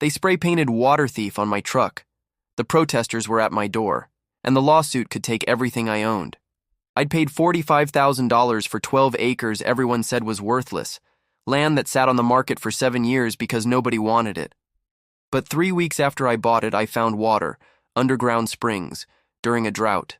They spray-painted "Water Thief" on my truck. The protesters were at my door, and the lawsuit could take everything I owned. I'd paid $45,000 for 12 acres everyone said was worthless, land that sat on the market for 7 years because nobody wanted it. But 3 weeks after I bought it, I found water, underground springs, during a drought.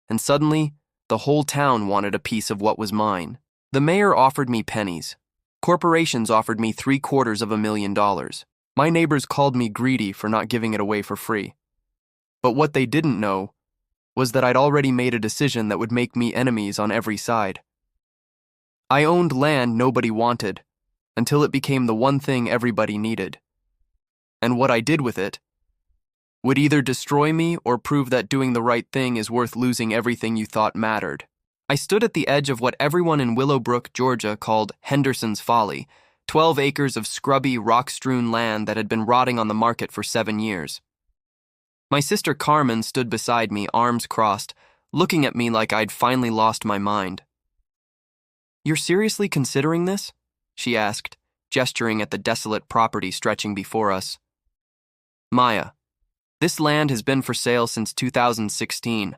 And suddenly, the whole town wanted a piece of what was mine. The mayor offered me pennies. Corporations offered me $750,000. My neighbors called me greedy for not giving it away for free. But what they didn't know was that I'd already made a decision that would make me enemies on every side. I owned land nobody wanted, until it became the one thing everybody needed. And what I did with it would either destroy me or prove that doing the right thing is worth losing everything you thought mattered. I stood at the edge of what everyone in Willowbrook, Georgia called Henderson's Folly, 12 acres of scrubby, rock-strewn land that had been rotting on the market for 7 years. My sister Carmen stood beside me, arms crossed, looking at me like I'd finally lost my mind. "You're seriously considering this?" she asked, gesturing at the desolate property stretching before us. "Maya, this land has been for sale since 2016.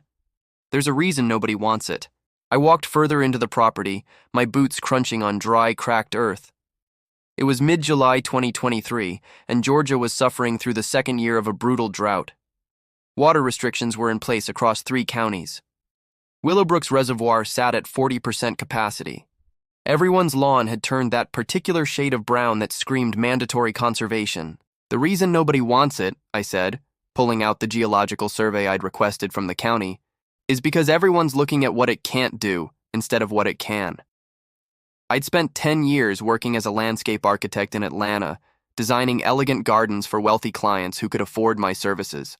There's a reason nobody wants it." I walked further into the property, my boots crunching on dry, cracked earth. It was mid-July 2023, and Georgia was suffering through the second year of a brutal drought. Water restrictions were in place across 3 counties. Willowbrook's reservoir sat at 40% capacity. Everyone's lawn had turned that particular shade of brown that screamed mandatory conservation. "The reason nobody wants it," I said, pulling out the geological survey I'd requested from the county, "is because everyone's looking at what it can't do instead of what it can." I'd spent 10 years working as a landscape architect in Atlanta, designing elegant gardens for wealthy clients who could afford my services.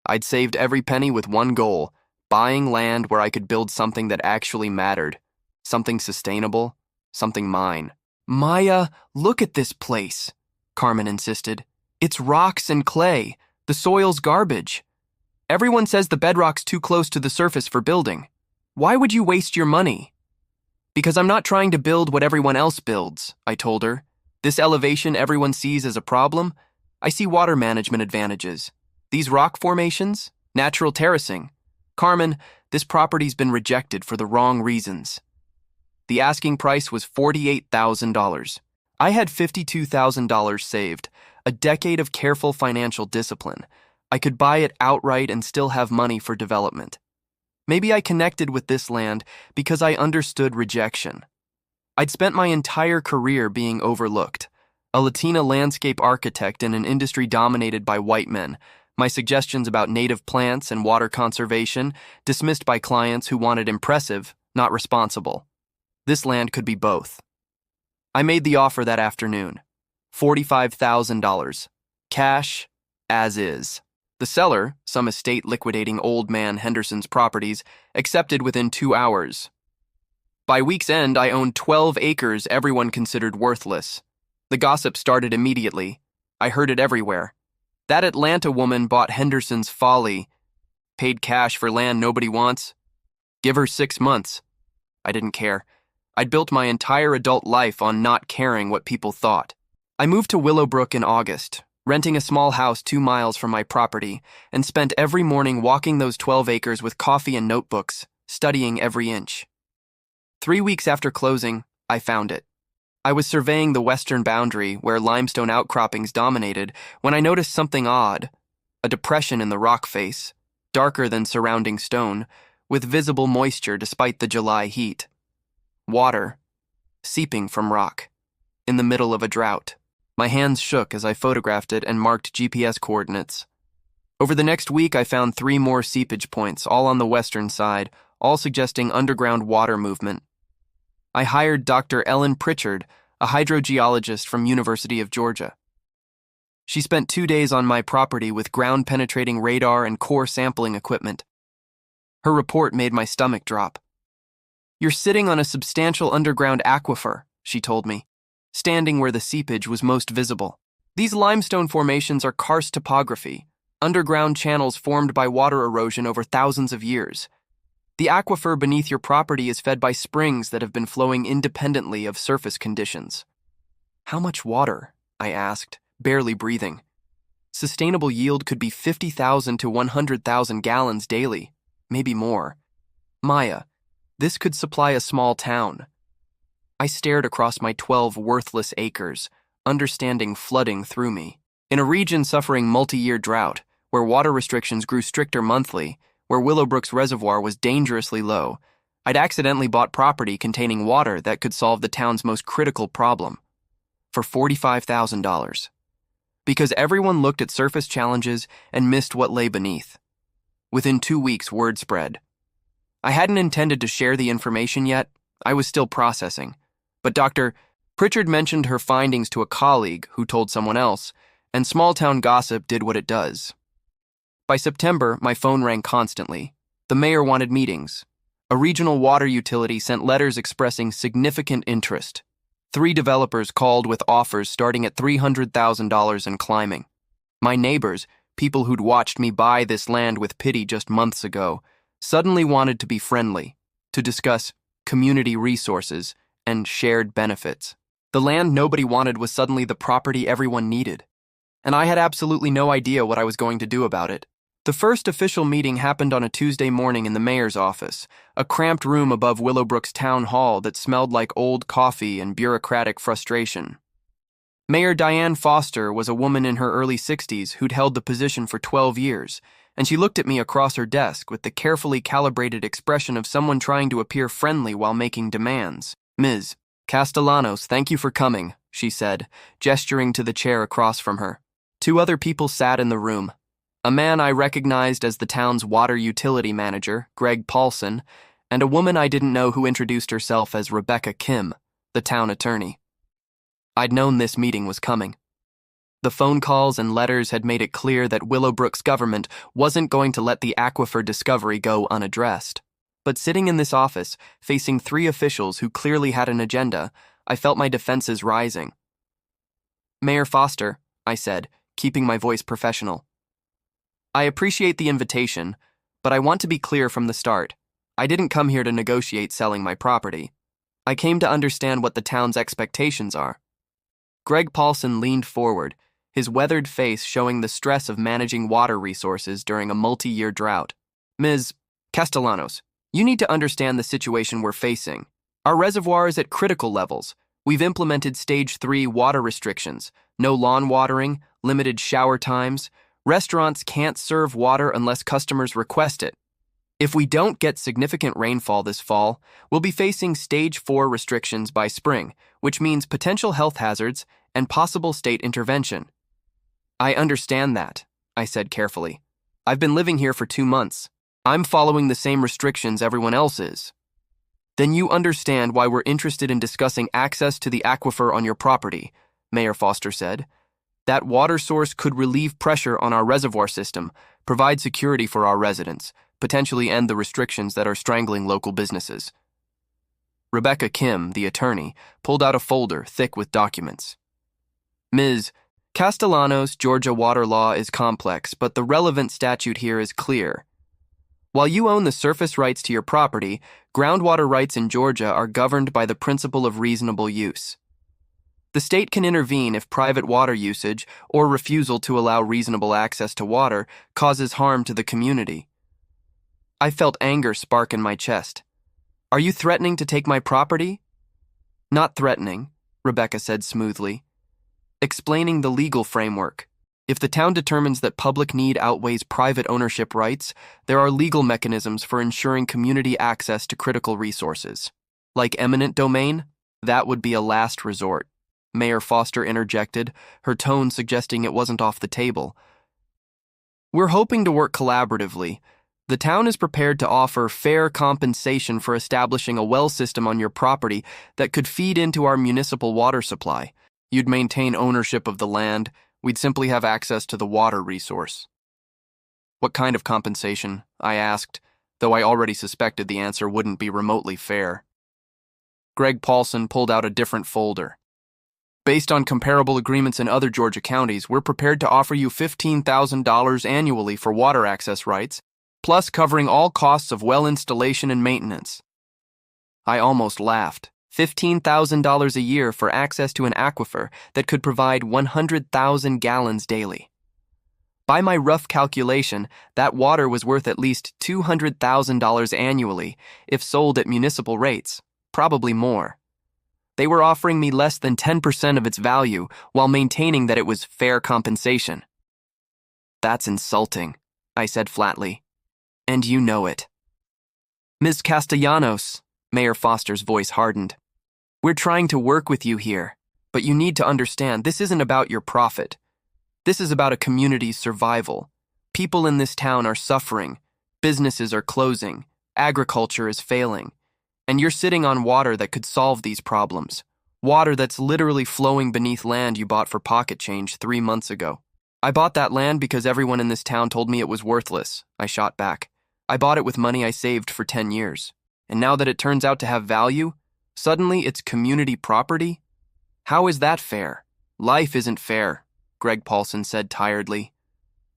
I'd saved every penny with one goal: buying land where I could build something that actually mattered, something sustainable, something mine. "Maya, look at this place," Carmen insisted. "It's rocks and clay. The soil's garbage. Everyone says the bedrock's too close to the surface for building. Why would you waste your money?" "Because I'm not trying to build what everyone else builds," I told her. "This elevation everyone sees as a problem, I see water management advantages. These rock formations, natural terracing. Carmen, this property's been rejected for the wrong reasons." The asking price was $48,000. I had $52,000 saved, a decade of careful financial discipline. I could buy it outright and still have money for development. Maybe I connected with this land because I understood rejection. I'd spent my entire career being overlooked. A Latina landscape architect in an industry dominated by white men. My suggestions about native plants and water conservation dismissed by clients who wanted impressive, not responsible. This land could be both. I made the offer that afternoon. $45,000. Cash, as is. The seller, some estate liquidating old man Henderson's properties, accepted within 2 hours. By week's end, I owned 12 acres everyone considered worthless. The gossip started immediately. I heard it everywhere. "That Atlanta woman bought Henderson's Folly. Paid cash for land nobody wants. Give her 6 months." I didn't care. I'd built my entire adult life on not caring what people thought. I moved to Willowbrook in August, renting a small house 2 miles from my property, and spent every morning walking those 12 acres with coffee and notebooks, studying every inch. 3 weeks after closing, I found it. I was surveying the western boundary, where limestone outcroppings dominated, when I noticed something odd: a depression in the rock face, darker than surrounding stone, with visible moisture despite the July heat. Water, seeping from rock, in the middle of a drought. My hands shook as I photographed it and marked GPS coordinates. Over the next week, I found 3 more seepage points, all on the western side, all suggesting underground water movement. I hired Dr. Ellen Pritchard, a hydrogeologist from University of Georgia. She spent 2 days on my property with ground-penetrating radar and core sampling equipment. Her report made my stomach drop. "You're sitting on a substantial underground aquifer," she told me, standing where the seepage was most visible. "These limestone formations are karst topography, underground channels formed by water erosion over thousands of years. The aquifer beneath your property is fed by springs that have been flowing independently of surface conditions." "How much water?" I asked, barely breathing. sustainable yield could be 50,000 to 100,000 gallons daily, maybe more. Maya, this could supply a small town. I stared across my 12 worthless acres, understanding flooding through me. In a region suffering multi-year drought, where water restrictions grew stricter monthly, where Willowbrook's reservoir was dangerously low, I'd accidentally bought property containing water that could solve the town's most critical problem. For $45,000. Because everyone looked at surface challenges and missed what lay beneath. Within 2 weeks, word spread. I hadn't intended to share the information yet. I was still processing. But Dr. Pritchard mentioned her findings to a colleague who told someone else, and small-town gossip did what it does. By September, my phone rang constantly. The mayor wanted meetings. A regional water utility sent letters expressing significant interest. 3 developers called with offers starting at $300,000 and climbing. My neighbors, people who'd watched me buy this land with pity just months ago, suddenly wanted to be friendly, to discuss community resources and shared benefits. The land nobody wanted was suddenly the property everyone needed. And I had absolutely no idea what I was going to do about it. The first official meeting happened on a Tuesday morning in the mayor's office, a cramped room above Willowbrook's town hall that smelled like old coffee and bureaucratic frustration. Mayor Diane Foster was a woman in her early 60s who'd held the position for 12 years, and she looked at me across her desk with the carefully calibrated expression of someone trying to appear friendly while making demands. "Ms. Castellanos, thank you for coming," she said, gesturing to the chair across from her. 2 other people sat in the room. A man I recognized as the town's water utility manager, Greg Paulson, and a woman I didn't know who introduced herself as Rebecca Kim, the town attorney. I'd known this meeting was coming. The phone calls and letters had made it clear that Willowbrook's government wasn't going to let the aquifer discovery go unaddressed. But sitting in this office, facing 3 officials who clearly had an agenda, I felt my defenses rising. "Mayor Foster," I said, keeping my voice professional. "I appreciate the invitation, but I want to be clear from the start. I didn't come here to negotiate selling my property. I came to understand what the town's expectations are." Greg Paulson leaned forward, his weathered face showing the stress of managing water resources during a multi-year drought. "Ms. Castellanos, you need to understand the situation we're facing. Our reservoir is at critical levels. We've implemented Stage 3 water restrictions, no lawn watering, limited shower times. Restaurants can't serve water unless customers request it. If we don't get significant rainfall this fall, we'll be facing Stage 4 restrictions by spring, which means potential health hazards and possible state intervention." "I understand that," I said carefully. "I've been living here for 2 months. I'm following the same restrictions everyone else is." "Then you understand why we're interested in discussing access to the aquifer on your property," Mayor Foster said. "That water source could relieve pressure on our reservoir system, provide security for our residents, potentially end the restrictions that are strangling local businesses." Rebecca Kim, the attorney, pulled out a folder thick with documents. "Ms. Castellanos, Georgia water law is complex, but the relevant statute here is clear. While you own the surface rights to your property, groundwater rights in Georgia are governed by the principle of reasonable use. The state can intervene if private water usage or refusal to allow reasonable access to water causes harm to the community." I felt anger spark in my chest. "Are you threatening to take my property?" "Not threatening," Rebecca said smoothly. "Explaining the legal framework. If the town determines that public need outweighs private ownership rights, there are legal mechanisms for ensuring community access to critical resources. Like eminent domain, that would be a last resort," Mayor Foster interjected, her tone suggesting it wasn't off the table. "We're hoping to work collaboratively. The town is prepared to offer fair compensation for establishing a well system on your property that could feed into our municipal water supply. You'd maintain ownership of the land. We'd simply have access to the water resource." "What kind of compensation?" I asked, though I already suspected the answer wouldn't be remotely fair. Greg Paulson pulled out a different folder. "Based on comparable agreements in other Georgia counties, we're prepared to offer you $15,000 annually for water access rights, plus covering all costs of well installation and maintenance." I almost laughed. $15,000 a year for access to an aquifer that could provide 100,000 gallons daily. By my rough calculation, that water was worth at least $200,000 annually if sold at municipal rates, probably more. They were offering me less than 10% of its value while maintaining that it was fair compensation. That's insulting, I said flatly. And you know it. Ms. Castellanos, Mayor Foster's voice hardened. We're trying to work with you here, but you need to understand this isn't about your profit. This is about a community's survival. People in this town are suffering, businesses are closing, agriculture is failing, and you're sitting on water that could solve these problems. Water that's literally flowing beneath land you bought for pocket change 3 months ago. I bought that land because everyone in this town told me it was worthless, I shot back. I bought it with money I saved for 10 years. And now that it turns out to have value, suddenly it's community property? How is that fair? Life isn't fair, Greg Paulson said tiredly.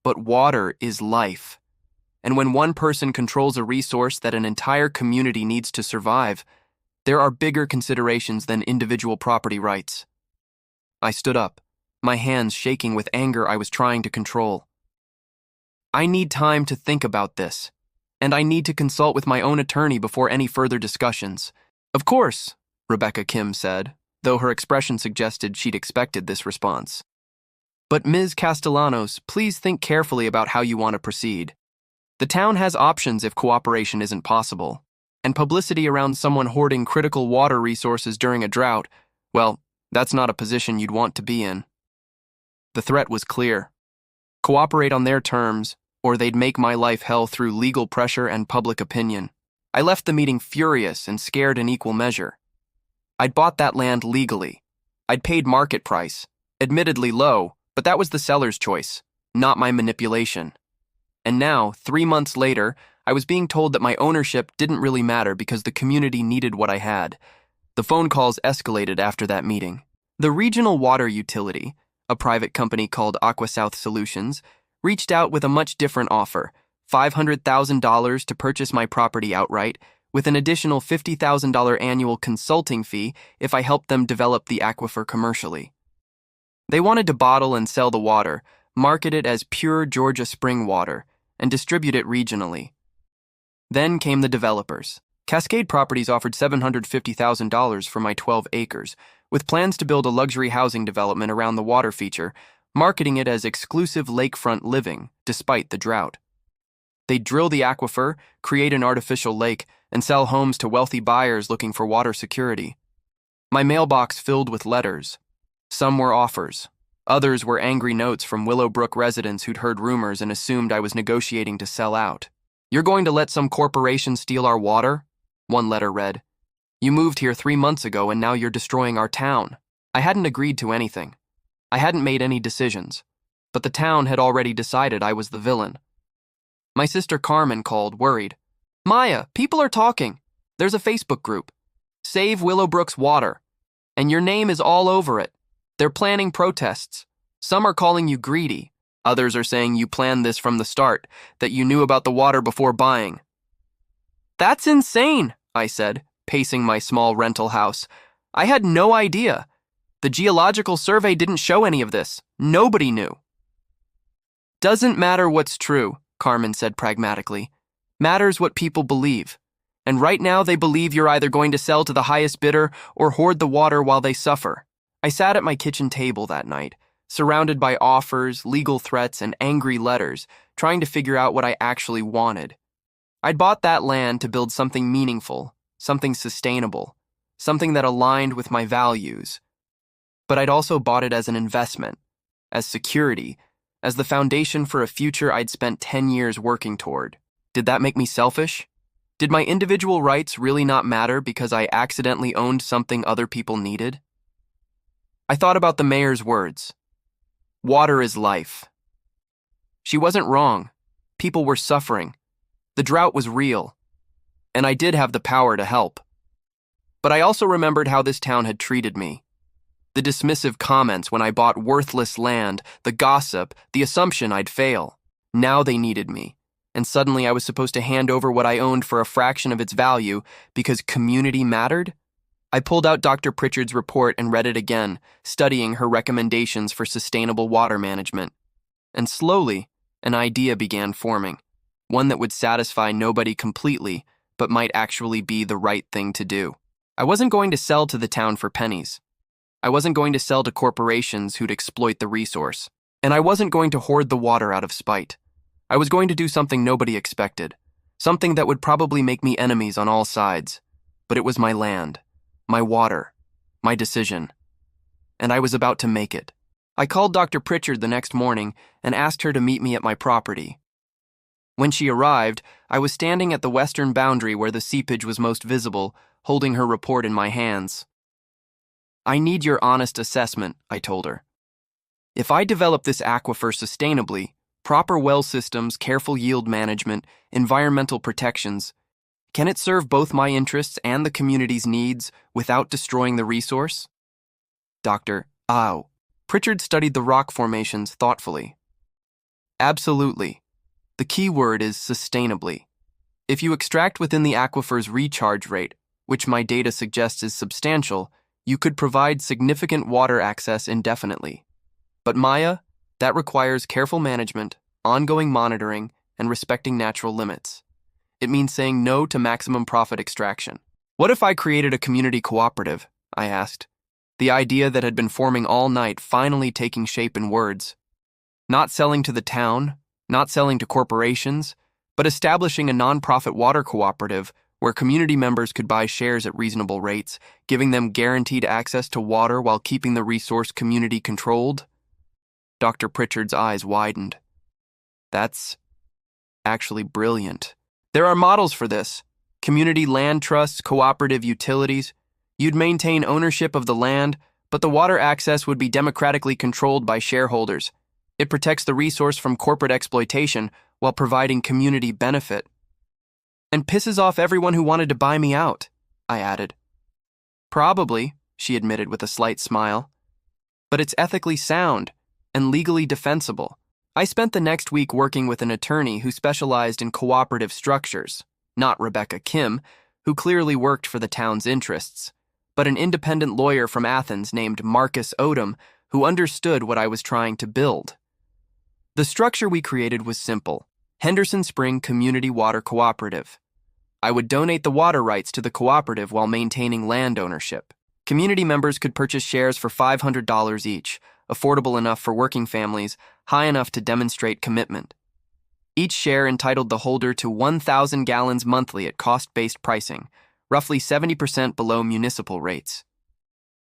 But water is life. And when one person controls a resource that an entire community needs to survive, there are bigger considerations than individual property rights. I stood up, my hands shaking with anger I was trying to control. I need time to think about this, and I need to consult with my own attorney before any further discussions. Of course, Rebecca Kim said, though her expression suggested she'd expected this response. But Ms. Castellanos, please think carefully about how you want to proceed. The town has options if cooperation isn't possible, and publicity around someone hoarding critical water resources during a drought, well, that's not a position you'd want to be in. The threat was clear. Cooperate on their terms, or they'd make my life hell through legal pressure and public opinion. I left the meeting furious and scared in equal measure. I'd bought that land legally. I'd paid market price, admittedly low, but that was the seller's choice, not my manipulation. And now, 3 months later, I was being told that my ownership didn't really matter because the community needed what I had. The phone calls escalated after that meeting. The regional water utility, a private company called AquaSouth Solutions, reached out with a much different offer, $500,000 to purchase my property outright, with an additional $50,000 annual consulting fee if I helped them develop the aquifer commercially. They wanted to bottle and sell the water, market it as pure Georgia spring water, and distribute it regionally. Then came the developers. Cascade Properties offered $750,000 for my 12 acres, with plans to build a luxury housing development around the water feature, marketing it as exclusive lakefront living, despite the drought. They'd drill the aquifer, create an artificial lake, and sell homes to wealthy buyers looking for water security. My mailbox filled with letters. Some were offers. Others were angry notes from Willowbrook residents who'd heard rumors and assumed I was negotiating to sell out. You're going to let some corporation steal our water? One letter read. You moved here 3 months ago and now you're destroying our town. I hadn't agreed to anything. I hadn't made any decisions. But the town had already decided I was the villain. My sister Carmen called, worried. Maya, people are talking. There's a Facebook group. Save Willowbrook's water. And your name is all over it. They're planning protests. Some are calling you greedy. Others are saying you planned this from the start, that you knew about the water before buying. That's insane, I said, pacing my small rental house. I had no idea. The geological survey didn't show any of this. Nobody knew. Doesn't matter what's true, Carmen said pragmatically. Matters what people believe. And right now they believe you're either going to sell to the highest bidder or hoard the water while they suffer. I sat at my kitchen table that night, surrounded by offers, legal threats, and angry letters, trying to figure out what I actually wanted. I'd bought that land to build something meaningful, something sustainable, something that aligned with my values. But I'd also bought it as an investment, as security, as the foundation for a future I'd spent 10 years working toward. Did that make me selfish? Did my individual rights really not matter because I accidentally owned something other people needed? I thought about the mayor's words. Water is life. She wasn't wrong. People were suffering. The drought was real. And I did have the power to help. But I also remembered how this town had treated me. The dismissive comments when I bought worthless land, the gossip, the assumption I'd fail. Now they needed me. And suddenly I was supposed to hand over what I owned for a fraction of its value because community mattered? I pulled out Dr. Pritchard's report and read it again, studying her recommendations for sustainable water management. And slowly, An idea began forming, one that would satisfy nobody completely, but might actually be the right thing to do. I wasn't going to sell to the town for pennies. I wasn't going to sell to corporations who'd exploit the resource. And I wasn't going to hoard the water out of spite. I was going to do something nobody expected, something that would probably make me enemies on all sides. But it was my land, my water, my decision. And I was about to make it. I called Dr. Pritchard the next morning and asked her to meet me at my property. When she arrived, I was standing at the western boundary where the seepage was most visible, holding her report in my hands. I need your honest assessment, I told her. If I develop this aquifer sustainably, proper well systems, careful yield management, environmental protections, can it serve both my interests and the community's needs without destroying the resource? Dr. Pritchard studied the rock formations thoughtfully. Absolutely. The key word is sustainably. If you extract within the aquifer's recharge rate, which my data suggests is substantial, you could provide significant water access indefinitely. But Maya, that requires careful management, ongoing monitoring, and respecting natural limits. It means saying no to maximum profit extraction. What if I created a community cooperative? I asked. The idea that had been forming all night finally taking shape in words. Not selling to the town, not selling to corporations, but establishing a nonprofit water cooperative where community members could buy shares at reasonable rates, giving them guaranteed access to water while keeping the resource community controlled. Dr. Pritchard's eyes widened. That's actually brilliant. There are models for this. Community land trusts, cooperative utilities. You'd maintain ownership of the land, but the water access would be democratically controlled by shareholders. It protects the resource from corporate exploitation while providing community benefit. And pisses off everyone who wanted to buy me out, I added. Probably, she admitted with a slight smile. But it's ethically sound and legally defensible. I spent the next week working with an attorney who specialized in cooperative structures, not Rebecca Kim, who clearly worked for the town's interests, but an independent lawyer from Athens named Marcus Odom who understood what I was trying to build. The structure we created was simple: Henderson Spring Community Water Cooperative. I would donate the water rights to the cooperative while maintaining land ownership. Community members could purchase shares for $500 each, affordable enough for working families, high enough to demonstrate commitment. Each share entitled the holder to 1,000 gallons monthly at cost-based pricing, roughly 70% below municipal rates.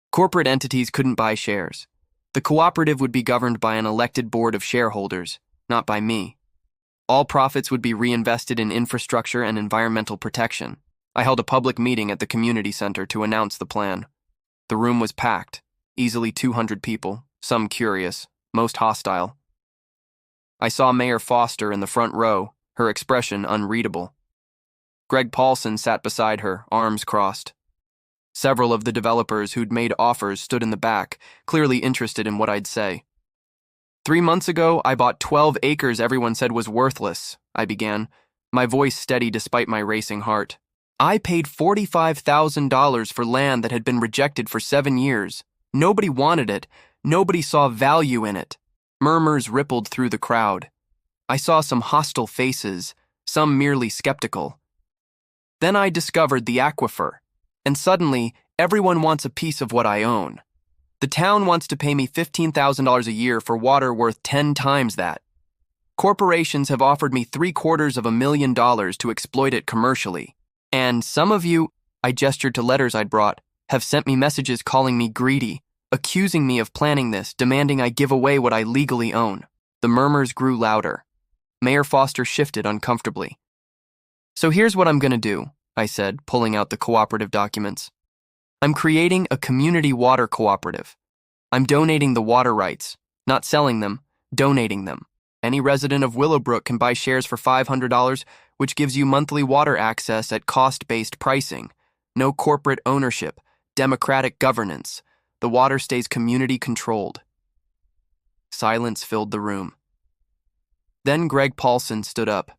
Corporate entities couldn't buy shares. The cooperative would be governed by an elected board of shareholders, not by me. All profits would be reinvested in infrastructure and environmental protection. I held a public meeting at the community center to announce the plan. The room was packed, easily 200 people, some curious, most hostile. I saw Mayor Foster in the front row, her expression unreadable. Greg Paulson sat beside her, arms crossed. Several of the developers who'd made offers stood in the back, clearly interested in what I'd say. 3 months ago, I bought 12 acres everyone said was worthless, I began, my voice steady despite my racing heart. I paid $45,000 for land that had been rejected for 7 years. Nobody wanted it. Nobody saw value in it. Murmurs rippled through the crowd. I saw some hostile faces, some merely skeptical. Then I discovered the aquifer, and suddenly, everyone wants a piece of what I own. The town wants to pay me $15,000 a year for water worth 10 times that. Corporations have offered me $750,000 to exploit it commercially. And some of you, I gestured to letters I'd brought, have sent me messages calling me greedy, accusing me of planning this, demanding I give away what I legally own. The murmurs grew louder. Mayor Foster shifted uncomfortably. So here's what I'm going to do, I said, pulling out the cooperative documents. I'm creating a community water cooperative. I'm donating the water rights, not selling them, donating them. Any resident of Willowbrook can buy shares for $500, which gives you monthly water access at cost-based pricing. No corporate ownership, democratic governance. The water stays community-controlled. Silence filled the room. Then Greg Paulson stood up.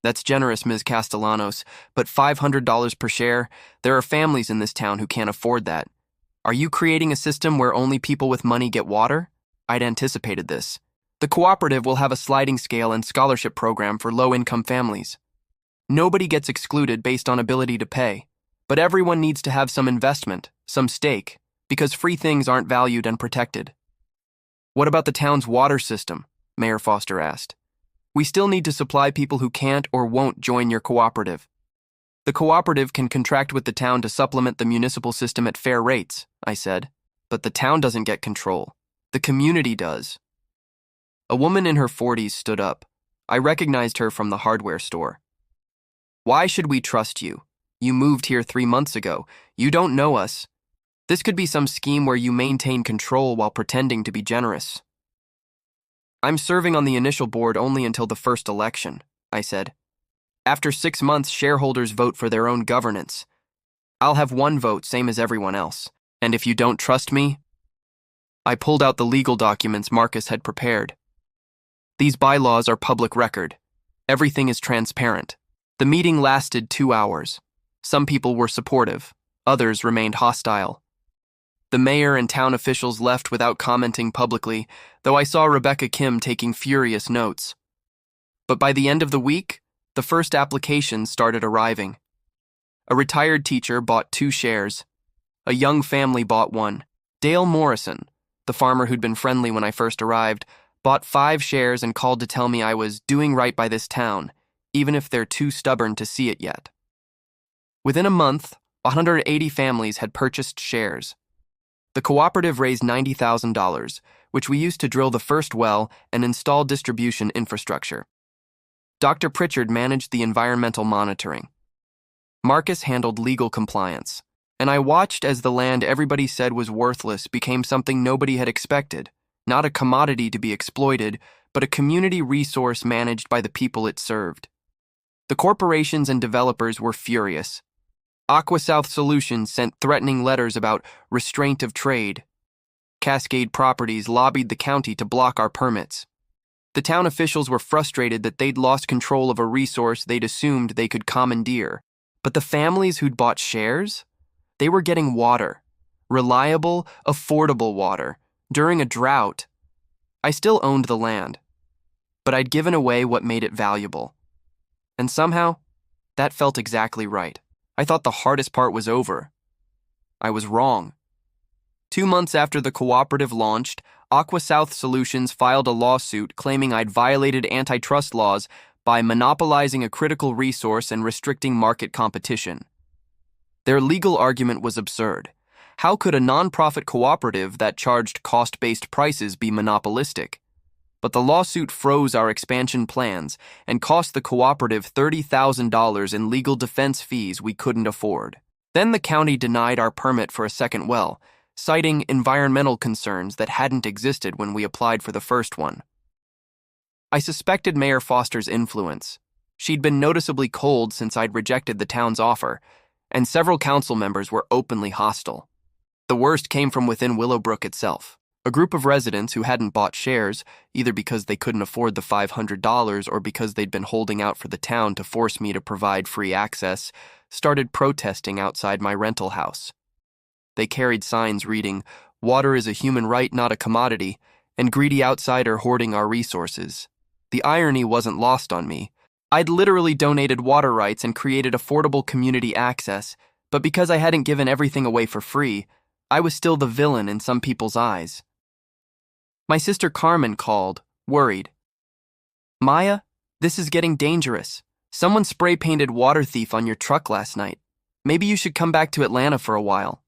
That's generous, Ms. Castellanos, but $500 per share? There are families in this town who can't afford that. Are you creating a system where only people with money get water? I'd anticipated this. The cooperative will have a sliding scale and scholarship program for low-income families. Nobody gets excluded based on ability to pay, but everyone needs to have some investment, some stake, because free things aren't valued and protected. What about the town's water system? Mayor Foster asked. We still need to supply people who can't or won't join your cooperative. The cooperative can contract with the town to supplement the municipal system at fair rates, I said. But the town doesn't get control. The community does. A woman in her 40s stood up. I recognized her from the hardware store. Why should we trust you? You moved here 3 months ago. You don't know us. This could be some scheme where you maintain control while pretending to be generous. I'm serving on the initial board only until the first election, I said. After 6 months, shareholders vote for their own governance. I'll have 1 vote, same as everyone else. And if you don't trust me, I pulled out the legal documents Marcus had prepared. These bylaws are public record. Everything is transparent. The meeting lasted 2 hours. Some people were supportive. Others remained hostile. The mayor and town officials left without commenting publicly, though I saw Rebecca Kim taking furious notes. But by the end of the week, the first applications started arriving. A retired teacher bought 2 shares. A young family bought 1. Dale Morrison, the farmer who'd been friendly when I first arrived, bought 5 shares and called to tell me I was doing right by this town, even if they're too stubborn to see it yet. Within a month, 180 families had purchased shares. The cooperative raised $90,000, which we used to drill the first well and install distribution infrastructure. Dr. Pritchard managed the environmental monitoring. Marcus handled legal compliance, and I watched as the land everybody said was worthless became something nobody had expected, not a commodity to be exploited, but a community resource managed by the people it served. The corporations and developers were furious. AquaSouth Solutions sent threatening letters about restraint of trade. Cascade Properties lobbied the county to block our permits. The town officials were frustrated that they'd lost control of a resource they'd assumed they could commandeer. But the families who'd bought shares? They were getting water. Reliable, affordable water. During a drought. I still owned the land. But I'd given away what made it valuable. And somehow, that felt exactly right. I thought the hardest part was over. I was wrong. 2 months after the cooperative launched, AquaSouth Solutions filed a lawsuit claiming I'd violated antitrust laws by monopolizing a critical resource and restricting market competition. Their legal argument was absurd. How could a nonprofit cooperative that charged cost-based prices be monopolistic? But the lawsuit froze our expansion plans and cost the cooperative $30,000 in legal defense fees we couldn't afford. Then the county denied our permit for a second well, citing environmental concerns that hadn't existed when we applied for the first one. I suspected Mayor Foster's influence. She'd been noticeably cold since I'd rejected the town's offer, and several council members were openly hostile. The worst came from within Willowbrook itself. A group of residents who hadn't bought shares, either because they couldn't afford the $500 or because they'd been holding out for the town to force me to provide free access, started protesting outside my rental house. They carried signs reading, "Water is a human right, not a commodity," and "Greedy outsider hoarding our resources." The irony wasn't lost on me. I'd literally donated water rights and created affordable community access, but because I hadn't given everything away for free, I was still the villain in some people's eyes. My sister Carmen called, worried. "Maya, this is getting dangerous. Someone spray-painted water thief on your truck last night. Maybe you should come back to Atlanta for a while."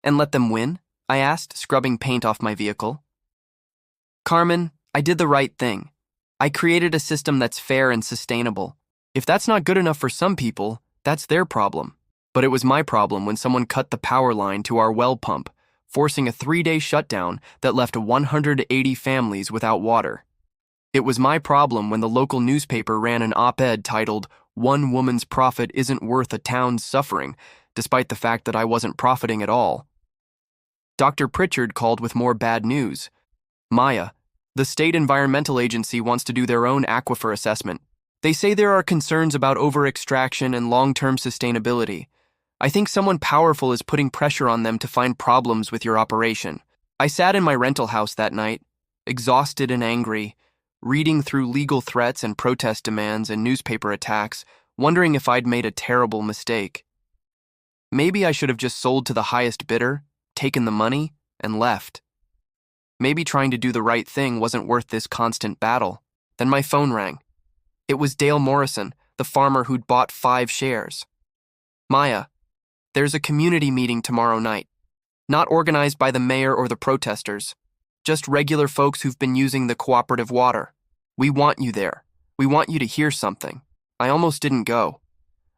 "And let them win?" I asked, scrubbing paint off my vehicle. "Carmen, I did the right thing. I created a system that's fair and sustainable. If that's not good enough for some people, that's their problem. But it was my problem when someone cut the power line to our well pump, forcing a 3-day shutdown that left 180 families without water. It was my problem when the local newspaper ran an op-ed titled, "One Woman's Profit Isn't Worth a Town's Suffering," despite the fact that I wasn't profiting at all. Dr. Pritchard called with more bad news. "Maya, the state environmental agency wants to do their own aquifer assessment. They say there are concerns about over-extraction and long-term sustainability. I think someone powerful is putting pressure on them to find problems with your operation." I sat in my rental house that night, exhausted and angry, reading through legal threats and protest demands and newspaper attacks, wondering if I'd made a terrible mistake. Maybe I should have just sold to the highest bidder, taken the money, and left. Maybe trying to do the right thing wasn't worth this constant battle. Then my phone rang. It was Dale Morrison, the farmer who'd bought 5 shares. Maya, there's a community meeting tomorrow night. Not organized by the mayor or the protesters. Just regular folks who've been using the cooperative water. We want you there. We want you to hear something. I almost didn't go.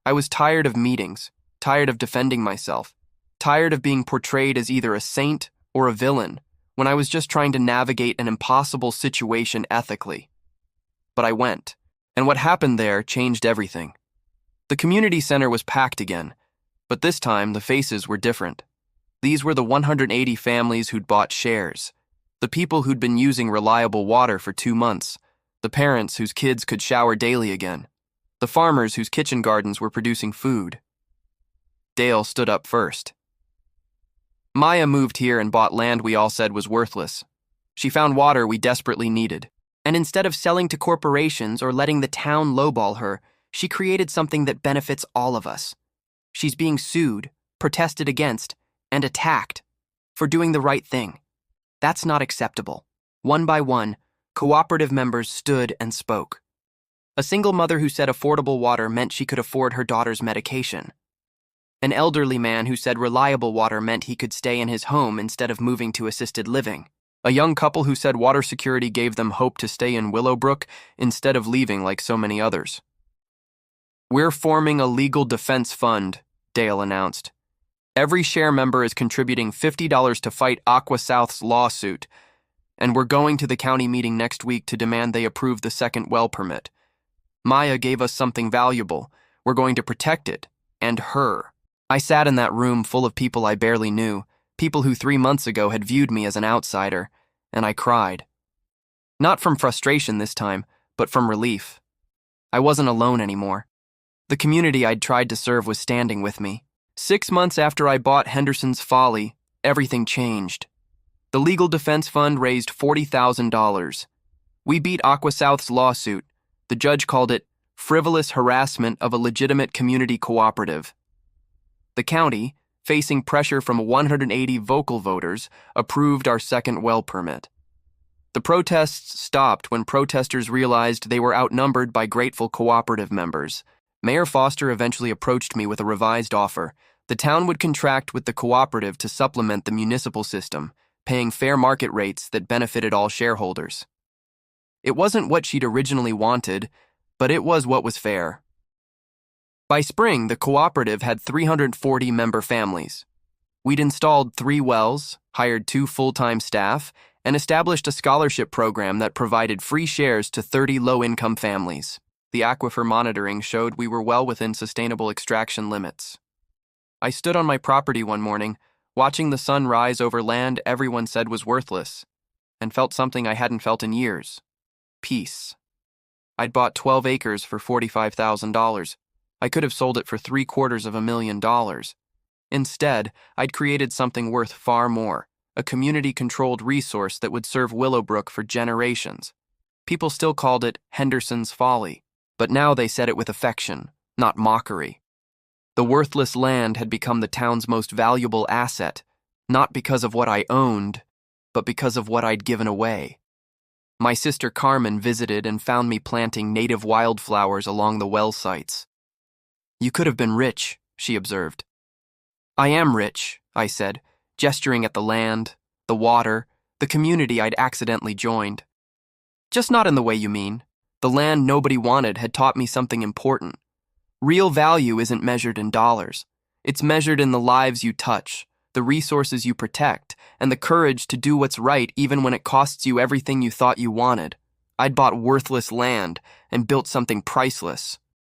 I was tired of meetings, tired of defending myself, tired of being portrayed as either a saint or a villain when I was just trying to navigate an impossible situation ethically. But I went, and what happened there changed everything. The community center was packed again, but this time the faces were different. These were the 180 families who'd bought shares, the people who'd been using reliable water for 2 months, the parents whose kids could shower daily again, the farmers whose kitchen gardens were producing food. Dale stood up first. Maya moved here and bought land we all said was worthless. She found water we desperately needed. And instead of selling to corporations or letting the town lowball her, she created something that benefits all of us. She's being sued, protested against, and attacked for doing the right thing. That's not acceptable. One by one, cooperative members stood and spoke. A single mother who said affordable water meant she could afford her daughter's medication. An elderly man who said reliable water meant he could stay in his home instead of moving to assisted living. A young couple who said water security gave them hope to stay in Willowbrook instead of leaving like so many others. We're forming a legal defense fund, Dale announced. Every share member is contributing $50 to fight AquaSouth's lawsuit, and we're going to the county meeting next week to demand they approve the second well permit. Maya gave us something valuable. We're going to protect it, and her. I sat in that room full of people I barely knew, people who 3 months ago had viewed me as an outsider, and I cried. Not from frustration this time, but from relief. I wasn't alone anymore. The community I'd tried to serve was standing with me. 6 months after I bought Henderson's Folly, everything changed. The legal defense fund raised $40,000. We beat AquaSouth's lawsuit. The judge called it frivolous harassment of a legitimate community cooperative. The county, facing pressure from 180 vocal voters, approved our second well permit. The protests stopped when protesters realized they were outnumbered by grateful cooperative members. Mayor Foster eventually approached me with a revised offer. The town would contract with the cooperative to supplement the municipal system, paying fair market rates that benefited all shareholders. It wasn't what she'd originally wanted, but it was what was fair. By spring, the cooperative had 340 member families. We'd installed 3 wells, hired 2 full-time staff, and established a scholarship program that provided free shares to 30 low-income families. The aquifer monitoring showed we were well within sustainable extraction limits. I stood on my property one morning, watching the sun rise over land everyone said was worthless, and felt something I hadn't felt in years. Peace. I'd bought 12 acres for $45,000. I could have sold it for $750,000. Instead, I'd created something worth far more, a community-controlled resource that would serve Willowbrook for generations. People still called it Henderson's Folly, but now they said it with affection, not mockery. The worthless land had become the town's most valuable asset, not because of what I owned, but because of what I'd given away. My sister Carmen visited and found me planting native wildflowers along the well sites. "You could have been rich," she observed. "I am rich," I said, gesturing at the land, the water, the community I'd accidentally joined. "Just not in the way you mean. The land nobody wanted had taught me something important. Real value isn't measured in dollars. It's measured in the lives you touch, the resources you protect, and the courage to do what's right even when it costs you everything you thought you wanted. I'd bought worthless land and built something priceless.